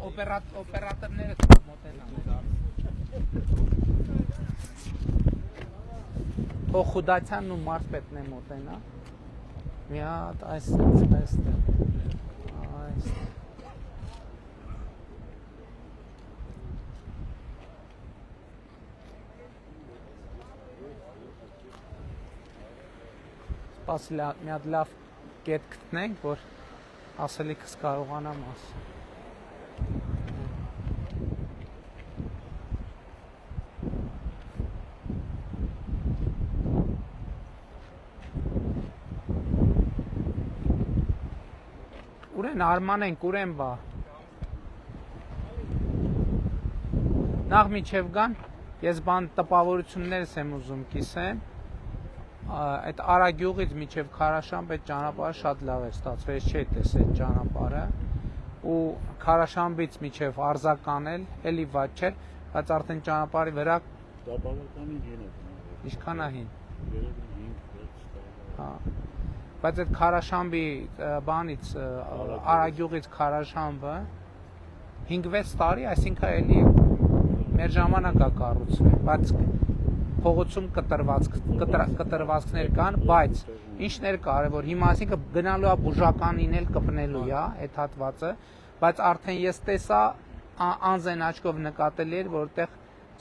Օպերատորները մոտենան։ Թող Խուդացյանն ու Մարզպետն է մոտենա։ Մի հատ այստեղ։ Սպասի մի հատ լավ կետ գտնենք, որ ասելիքս կարողանամ ասել։ Ուրեն Արման ենք, ուրեն բա։ Նախ միջև գան, ես բան տպավորություններս եմ ուզում կիսեմ, այդ Արագյուղից միջև Քարաշամբ այդ ճանապարհը շատ լավ է ստացվել, ես չէի տեսել այդ ճանապարհը, ու Քարաշամբից միջև Արձական էլ, էլի վատ չէր, բայց արդեն ճանապարհի վրա տապավականին հին է։ Ինչքան է հին։ Հա։ Բայց այդ Քարաշամբի բանից Արագյուղից Քարաշամբը 5-6 տարի, այսինքն էլի մեր ժամանակա կառուցվել, բայց փողոցում կտրվածքներ կան, բայց ինչն էր կարևոր, հիմա այսինքն գնալու է բուժականին էլ կպնելու է այդ հատվածը, բայց արդեն ես տեսա անձեն աչքով նկատելի էր, որտեղ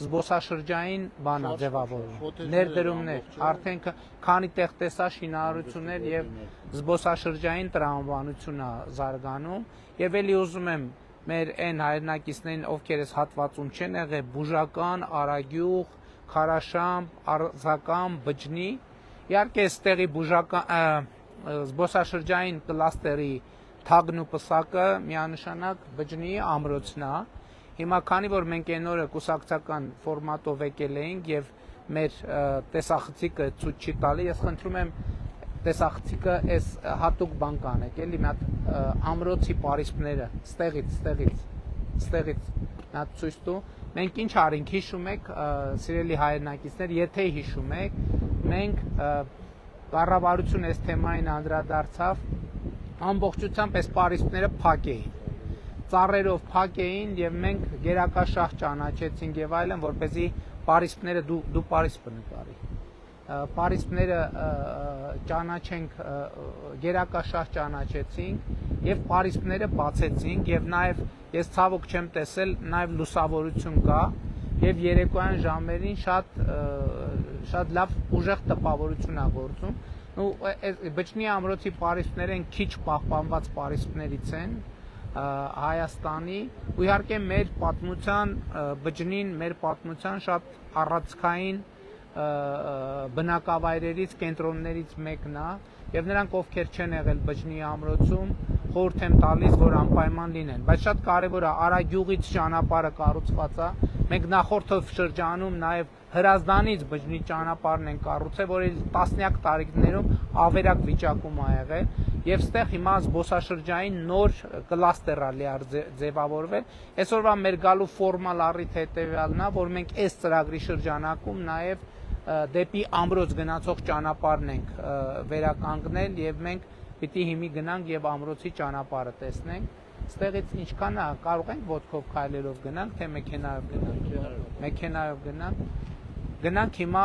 զբոսաշրջային բան է ձևավորվում, ներդրումներ, արդեն քանի տեղ տեսա շինարարություններ եւ զբոսաշրջային տրամաբանություն է զարգանում եւ էլի ուզում եմ մեր այն հայրենակիցներին, ովքեր այս հատվածում չեն եղել, բուժական, Արագյուղ, Քարաշամբ, Արձական, Բջնի, իհարկե այստեղի բուժական զբոսաշրջային կլաստերի թագն ու պսակը միանշանակ Բջնի ամրոցն է։ Հիմա քանի որ մենք այն օրը կուսակցական ֆորմատով եկել էինք եւ մեր տեսախցիկը ցույց չի տալի, ես խնդրում եմ տեսախցիկը այս հատուկ բան կանեք, էլի մի հատ ամրոցի պարիսպները, ստեղից նա ցույց տու։ Մենք ինչ արինք, հիշում եք, սիրելի հայրենակիցներ, եթե հիշում եք, մենք կառավարություն այս թեմային անդրադարձավ, ամբողջությամբ այս պարիսպները փակ էին, ծառերով փակ էին եւ մենք գերակաշահ ճանաչեցինք եւ այլն, որպեսզի պարիսպները դու պարիսպը նկարի, պարիսպները ճանաչենք, գերակաշահ ճանաչեցինք եւ պարիսպները բացեցինք եւ նաեւ ես ցավոք չեմ տեսել, նաև լուսավորություն կա եւ երեկոյան ժամերին շատ լավ ուժեղ տպավորություն է գործում։ Ու Բջնի ամրոցի պարիսպները են քիչ պահպանված պարիսպներից են Հայաստանի, ու իհարկե մեր պատմության Բջնին մեր պատմության շատ առանցքային բնակավայրերից, կենտրոններից մեկն է եւ նրանք ովքեր չեն եղել Բջնի ամրոցում խորհուրդ եմ տալիս, որ անպայման լինեն, բայց շատ կարևոր է Արագյուղից ճանապարհը կառուցված է, մենք նախորդ շրջանում նաև Հրազդանից Բջնի ճանապարհն են կառուցել, որը տասնյակ տարիներում ավերակ վիճակում է եղել, եւ ստեղ հիմա զբոսաշրջային նոր կլաստեր է լիար ձևավորվել։ Այսօրվա մեր գալու ֆորմալ առիթ հետեւյալն է, որ մենք այս ծրագրի շրջանակում նաև դեպի ամրոց գնացող ճանապարհն ենք վերականգնել եւ մենք պիտի հիմի գնանք եւ ամրոցի ճանապարհը տեսնենք։ Ստեղից ինչքան է, կարող ենք ոտքով քայլելով գնանք, թե մեքենայով գնանք։ Մեքենայով գնանք հիմա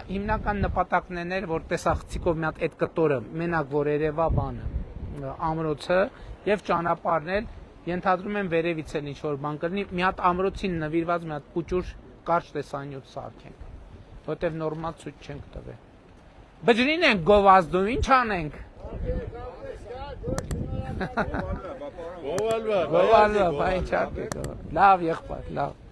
հիմնական նպատակն էր, որ տեսախցիկով մի հատ այդ կտորը, մենակ որ երևա բանը, ամրոցը եւ ճանապարհն էլ ենթադրում եմ վերևից էլ ինչ որ բան կլինի, մի հատ ամրոցին նվիրված մի հատ փուճուր կարճ տեսանյութ սարքենք, որտեվ նորմալ ցույց չենք տվել։ Բջրին ենք գովազդում, ինչ անենք։ Գովալվա, բայ չարք է, լավ եղբայր, լավ։